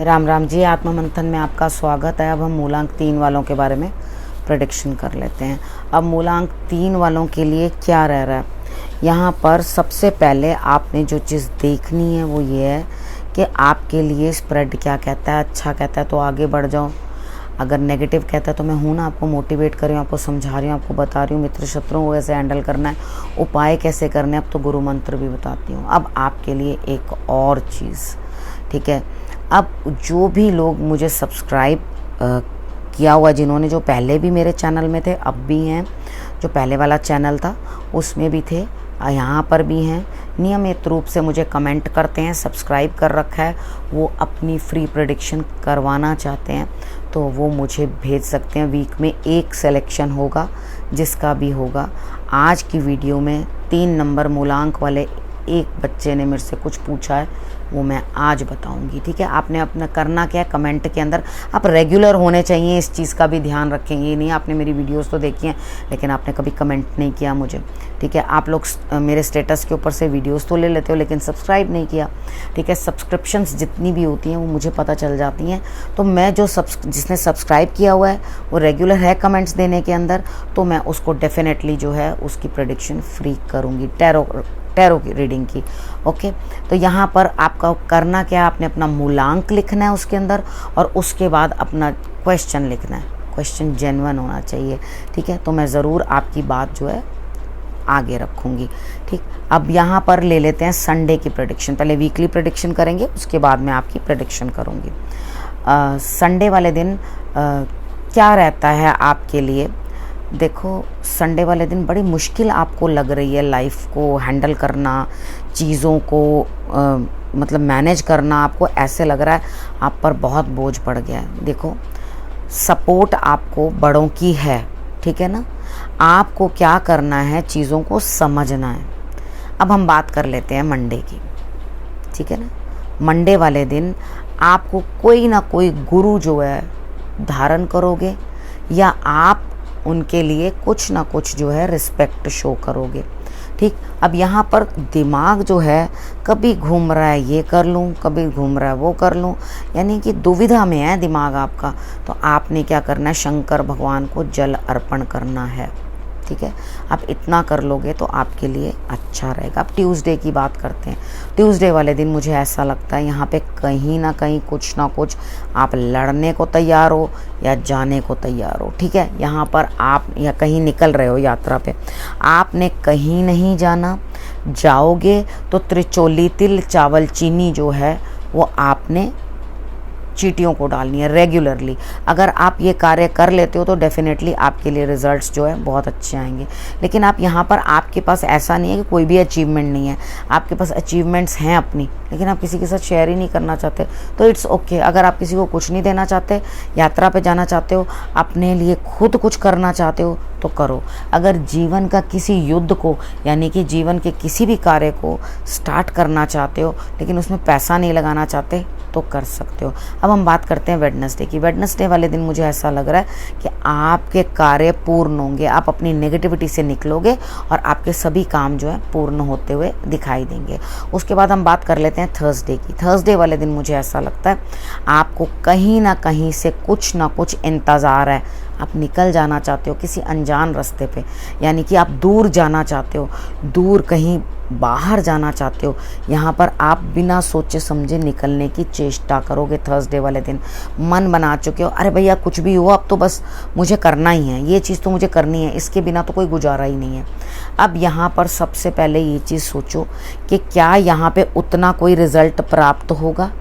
राम राम जी, आत्म मंथन में आपका स्वागत है। अब हम मूलांक 3 वालों के बारे में प्रेडिक्शन कर लेते हैं। अब मूलांक 3 वालों के लिए क्या रह रहा है, यहाँ पर सबसे पहले आपने जो चीज़ देखनी है वो ये है कि आपके लिए स्प्रेड क्या कहता है। अच्छा कहता है तो आगे बढ़ जाओ, अगर नेगेटिव कहता है तो मैं हूँ ना, आपको मोटिवेट कर रही हूँ, आपको समझा रही हूँ, आपको बता रही हूँ मित्र शत्रुओं को कैसे हैंडल करना है, उपाय कैसे करने हैं। अब तो गुरु मंत्र भी बताती हूँ। अब आपके लिए एक और चीज़, ठीक है। अब जो भी लोग मुझे सब्सक्राइब किया हुआ, जिन्होंने, जो पहले भी मेरे चैनल में थे, अब भी हैं, जो पहले वाला चैनल था उसमें भी थे, यहाँ पर भी हैं, नियमित रूप से मुझे कमेंट करते हैं, सब्सक्राइब कर रखा है, वो अपनी फ्री प्रेडिक्शन करवाना चाहते हैं तो वो मुझे भेज सकते हैं। वीक में एक सिलेक्शन होगा, जिसका भी होगा। आज की वीडियो में 3 नंबर मूलांक वाले एक बच्चे ने मेरे से कुछ पूछा है, वो मैं आज बताऊंगी, ठीक है। आपने अपना करना क्या है, कमेंट के अंदर आप रेगुलर होने चाहिए, इस चीज़ का भी ध्यान रखें। ये नहीं आपने मेरी वीडियोस तो देखी हैं लेकिन आपने कभी कमेंट नहीं किया मुझे, ठीक है। आप लोग मेरे स्टेटस के ऊपर से वीडियोस तो ले लेते हो लेकिन सब्सक्राइब नहीं किया, ठीक है। सब्सक्रिप्शंस जितनी भी होती हैं वो मुझे पता चल जाती हैं, तो मैं जो जिसने सब्सक्राइब किया हुआ है वो रेगुलर है कमेंट्स देने के अंदर, तो मैं उसको डेफिनेटली जो है उसकी प्रेडिक्शन फ्री करूँगी, टैरो की रीडिंग की। ओके, तो यहाँ पर आपका करना क्या है, आपने अपना मूलांक लिखना है उसके अंदर, और उसके बाद अपना क्वेश्चन लिखना है। क्वेश्चन जेन्युइन होना चाहिए, ठीक है। तो मैं ज़रूर आपकी बात जो है आगे रखूँगी, ठीक। अब यहाँ पर ले लेते हैं संडे की प्रेडिक्शन। पहले वीकली प्रेडिक्शन करेंगे, उसके बाद मैं आपकी प्रेडिक्शन करूँगी। संडे वाले दिन क्या रहता है आपके लिए। देखो, संडे वाले दिन बड़ी मुश्किल आपको लग रही है लाइफ को हैंडल करना, चीज़ों को मतलब मैनेज करना। आपको ऐसे लग रहा है आप पर बहुत बोझ पड़ गया है। देखो, सपोर्ट आपको बड़ों की है, ठीक है ना। आपको क्या करना है, चीज़ों को समझना है। अब हम बात कर लेते हैं मंडे की, ठीक है ना। मंडे वाले दिन आपको कोई ना कोई गुरु जो है धारण करोगे, या आप उनके लिए कुछ ना कुछ जो है रिस्पेक्ट शो करोगे, ठीक। अब यहाँ पर दिमाग जो है कभी घूम रहा है ये कर लूँ, कभी घूम रहा है वो कर लूँ, यानी कि दुविधा में है दिमाग आपका। तो आपने क्या करना है, शंकर भगवान को जल अर्पण करना है, ठीक है। आप इतना कर लोगे तो आपके लिए अच्छा रहेगा। अब ट्यूसडे की बात करते हैं। ट्यूसडे वाले दिन मुझे ऐसा लगता है यहाँ पे कहीं ना कहीं कुछ ना कुछ आप लड़ने को तैयार हो या जाने को तैयार हो, ठीक है। यहाँ पर आप या कहीं निकल रहे हो यात्रा पे, आपने कहीं नहीं जाना, जाओगे तो त्रिचोली तिल चावल चीनी जो है वो आपने चीटियों को डालनी है रेगुलरली। अगर आप ये कार्य कर लेते हो तो डेफिनेटली आपके लिए रिजल्ट्स जो है बहुत अच्छे आएंगे। लेकिन आप यहाँ पर, आपके पास ऐसा नहीं है कि कोई भी अचीवमेंट नहीं है, आपके पास अचीवमेंट्स हैं अपनी, लेकिन आप किसी के साथ शेयर ही नहीं करना चाहते, तो इट्स ओके। अगर आप किसी को कुछ नहीं देना चाहते, यात्रा पे जाना चाहते हो, अपने लिए खुद कुछ करना चाहते हो तो करो। अगर जीवन का किसी युद्ध को, यानी कि जीवन के किसी भी कार्य को स्टार्ट करना चाहते हो लेकिन उसमें पैसा नहीं लगाना चाहते तो कर सकते हो। अब हम बात करते हैं वेडनेसडे की। वेडनेसडे वाले दिन मुझे ऐसा लग रहा है कि आपके कार्य पूर्ण होंगे, आप अपनी नेगेटिविटी से निकलोगे और आपके सभी काम जो है पूर्ण होते हुए दिखाई देंगे। उसके बाद हम बात कर लेते हैं थर्सडे की। थर्सडे वाले दिन मुझे ऐसा लगता है आपको कहीं ना कहीं से कुछ ना कुछ इंतज़ार है, आप निकल जाना चाहते हो किसी अनजान रास्ते पे, यानी कि आप दूर जाना चाहते हो, दूर कहीं बाहर जाना चाहते हो। यहाँ पर आप बिना सोचे समझे निकलने की चेष्टा करोगे। थर्सडे वाले दिन मन बना चुके हो, अरे भैया कुछ भी हो, अब तो बस मुझे करना ही है, ये चीज़ तो मुझे करनी है, इसके बिना तो कोई गुजारा ही नहीं है। अब यहाँ पर सबसे पहले ये चीज़ सोचो कि क्या यहाँ पे उतना कोई रिज़ल्ट प्राप्त होगा,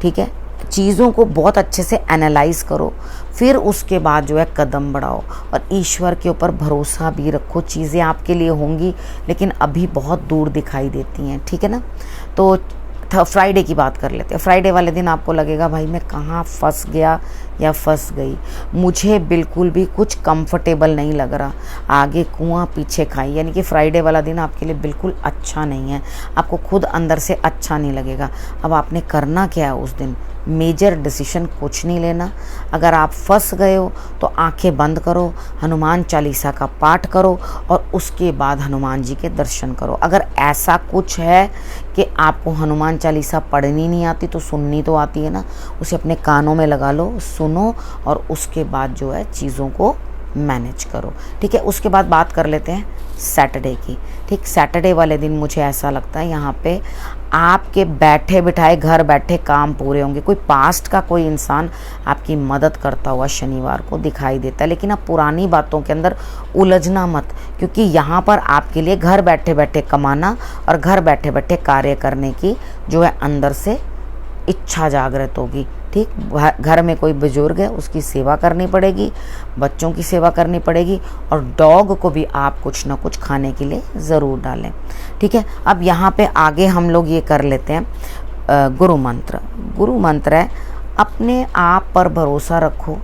ठीक है। चीज़ों को बहुत अच्छे से एनालाइज करो, फिर उसके बाद जो है कदम बढ़ाओ और ईश्वर के ऊपर भरोसा भी रखो। चीज़ें आपके लिए होंगी लेकिन अभी बहुत दूर दिखाई देती हैं, ठीक है ना। तो फ्राइडे की बात कर लेते हैं। फ्राइडे वाले दिन आपको लगेगा भाई मैं कहाँ फंस गया या फंस गई, मुझे बिल्कुल भी कुछ कंफर्टेबल नहीं लग रहा, आगे कुआं पीछे खाई, यानी कि फ्राइडे वाला दिन आपके लिए बिल्कुल अच्छा नहीं है, आपको खुद अंदर से अच्छा नहीं लगेगा। अब आपने करना क्या है उस दिन, मेजर डिसीजन कुछ नहीं लेना। अगर आप फंस गए हो तो आंखें बंद करो, हनुमान चालीसा का पाठ करो और उसके बाद हनुमान जी के दर्शन करो। अगर ऐसा कुछ है कि आपको हनुमान चालीसा पढ़नी नहीं आती तो सुननी तो आती है ना, उसे अपने कानों में लगा लो, सुनो और उसके बाद जो है चीज़ों को मैनेज करो। ठीक है, उसके बाद बात कर लेते हैं सैटरडे की। ठीक, सैटरडे वाले दिन मुझे ऐसा लगता है यहाँ पे आपके बैठे बिठाए घर बैठे काम पूरे होंगे। कोई पास्ट का कोई इंसान आपकी मदद करता हुआ शनिवार को दिखाई देता है, लेकिन आप पुरानी बातों के अंदर उलझना मत, क्योंकि यहाँ पर आपके लिए घर बैठे बैठे कमाना और घर बैठे बैठे कार्य करने की जो है अंदर से इच्छा जागृत होगी। ठीक, घर में कोई बुजुर्ग है उसकी सेवा करनी पड़ेगी, बच्चों की सेवा करनी पड़ेगी और डॉग को भी आप कुछ ना कुछ खाने के लिए ज़रूर डालें। ठीक है, अब यहाँ पे आगे हम लोग ये कर लेते हैं गुरु मंत्र। गुरु मंत्र है अपने आप पर भरोसा रखो।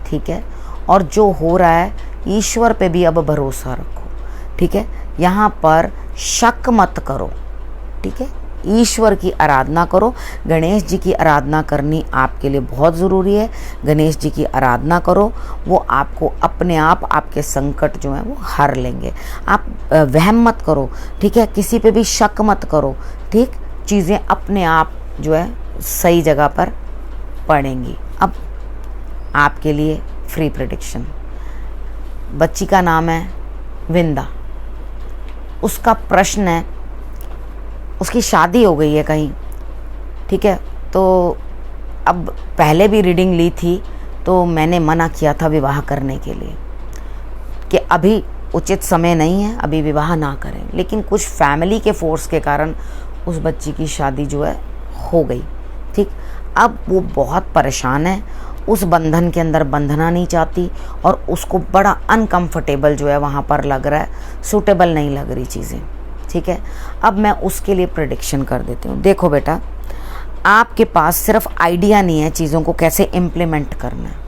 ठीक है, और जो हो रहा है ईश्वर पे भी अब भरोसा रखो। ठीक है, यहाँ पर शक मत करो। ठीक है, ईश्वर की आराधना करो। गणेश जी की आराधना करनी आपके लिए बहुत ज़रूरी है। गणेश जी की आराधना करो, वो आपको अपने आप आपके संकट जो है वो हर लेंगे। आप वहम मत करो। ठीक है, किसी पे भी शक मत करो। ठीक, चीज़ें अपने आप जो है सही जगह पर पड़ेंगी। अब आपके लिए फ्री प्रेडिक्शन। बच्ची का नाम है विंदा। उसका प्रश्न है, उसकी शादी हो गई है कहीं। ठीक है, तो अब पहले भी रीडिंग ली थी तो मैंने मना किया था विवाह करने के लिए कि अभी उचित समय नहीं है, अभी विवाह ना करें, लेकिन कुछ फैमिली के फोर्स के कारण उस बच्ची की शादी जो है हो गई। ठीक, अब वो बहुत परेशान है, उस बंधन के अंदर बंधना नहीं चाहती और उसको बड़ा अनकंफर्टेबल जो है वहाँ पर लग रहा है, सूटेबल नहीं लग रही चीज़ें। ठीक है, अब मैं उसके लिए प्रेडिक्शन कर देती हूँ। देखो बेटा, आपके पास सिर्फ आइडिया नहीं है चीज़ों को कैसे इम्प्लीमेंट करना है।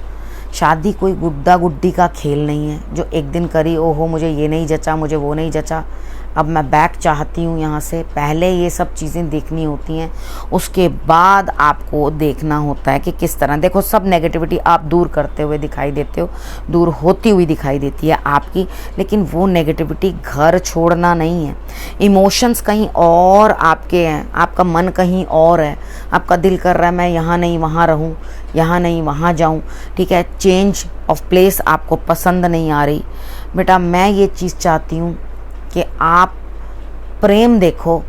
शादी कोई गुड्डा गुड्डी का खेल नहीं है जो एक दिन करी, ओहो मुझे ये नहीं जचा, मुझे वो नहीं जचा, अब मैं बैक चाहती हूँ यहाँ से। पहले ये सब चीज़ें देखनी होती हैं, उसके बाद आपको देखना होता है कि किस तरह। देखो, सब नेगेटिविटी आप दूर करते हुए दिखाई देते हो, दूर होती हुई दिखाई देती है आपकी, लेकिन वो नेगेटिविटी घर छोड़ना नहीं है। इमोशंस कहीं और आपके हैं, आपका मन कहीं और है, आपका दिल कर रहा है मैं यहाँ नहीं वहाँ रहूँ, यहाँ नहीं वहाँ जाऊँ। ठीक है, चेंज ऑफ प्लेस आपको पसंद नहीं आ रही। बेटा, मैं ये चीज़ चाहती हूँ कि आप प्रेम देखो,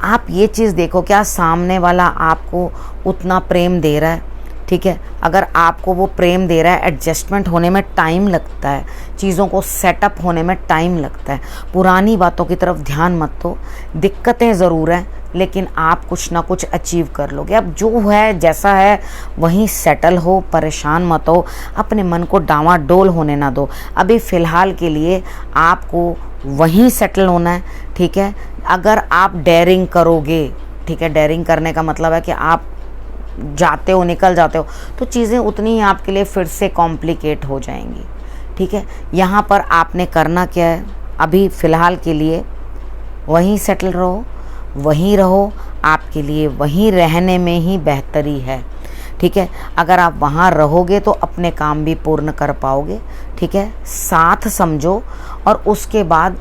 आप ये चीज़ देखो क्या सामने वाला आपको उतना प्रेम दे रहा है। ठीक है, अगर आपको वो प्रेम दे रहा है, एडजस्टमेंट होने में टाइम लगता है, चीज़ों को सेटअप होने में टाइम लगता है। पुरानी बातों की तरफ ध्यान मत दो, दिक्कतें ज़रूर हैं लेकिन आप कुछ ना कुछ अचीव कर लोगे। अब जो है जैसा है वहीं सेटल हो, परेशान मत हो, अपने मन को डावाडोल होने ना दो। अभी फ़िलहाल के लिए आपको वहीं सेटल होना है। ठीक है, अगर आप डेयरिंग करोगे, ठीक है, डेयरिंग करने का मतलब है कि आप जाते हो, निकल जाते हो, तो चीज़ें उतनी ही आपके लिए फिर से कॉम्प्लिकेट हो जाएंगी। ठीक है, यहाँ पर आपने करना क्या है, अभी फ़िलहाल के लिए वहीं सेटल रहो, वहीं रहो, आपके लिए वहीं रहने में ही बेहतरी है। ठीक है, अगर आप वहाँ रहोगे तो अपने काम भी पूर्ण कर पाओगे। ठीक है, साथ समझो और उसके बाद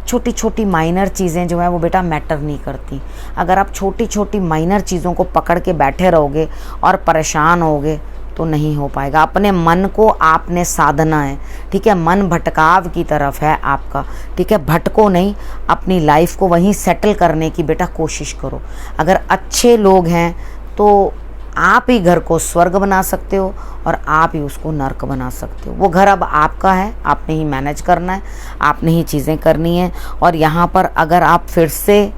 छोटी छोटी माइनर चीज़ें जो है वो बेटा मैटर नहीं करती। अगर आप छोटी छोटी माइनर चीज़ों को पकड़ के बैठे रहोगे और परेशान होगे तो नहीं हो पाएगा। अपने मन को आपने साधना है। ठीक है, मन भटकाव की तरफ है आपका। ठीक है, भटको नहीं, अपनी लाइफ को वहीं सेटल करने की बेटा कोशिश करो। अगर अच्छे लोग हैं तो आप ही घर को स्वर्ग बना सकते हो और आप ही उसको नर्क बना सकते हो। वो घर अब आपका है, आपने ही मैनेज करना है, आपने ही चीज़ें करनी है। और यहाँ पर अगर आप फिर से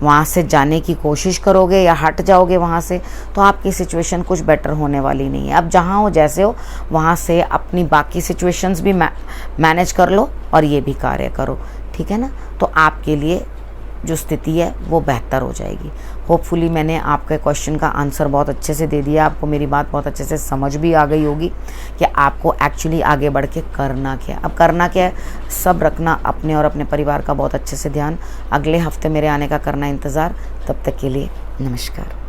वहाँ से जाने की कोशिश करोगे या हट जाओगे वहाँ से, तो आपकी सिचुएशन कुछ बेटर होने वाली नहीं है। अब जहाँ हो जैसे हो वहाँ से अपनी बाकी सिचुएशंस भी मैनेज कर लो और ये भी कार्य करो। ठीक है ना, तो आपके लिए जो स्थिति है वो बेहतर हो जाएगी। होपफुली मैंने आपके क्वेश्चन का आंसर बहुत अच्छे से दे दिया, आपको मेरी बात बहुत अच्छे से समझ भी आ गई होगी कि आपको एक्चुअली आगे बढ़ के करना क्या है। अब करना क्या है, सब रखना अपने और अपने परिवार का बहुत अच्छे से ध्यान। अगले हफ्ते मेरे आने का करना इंतज़ार। तब तक के लिए नमस्कार।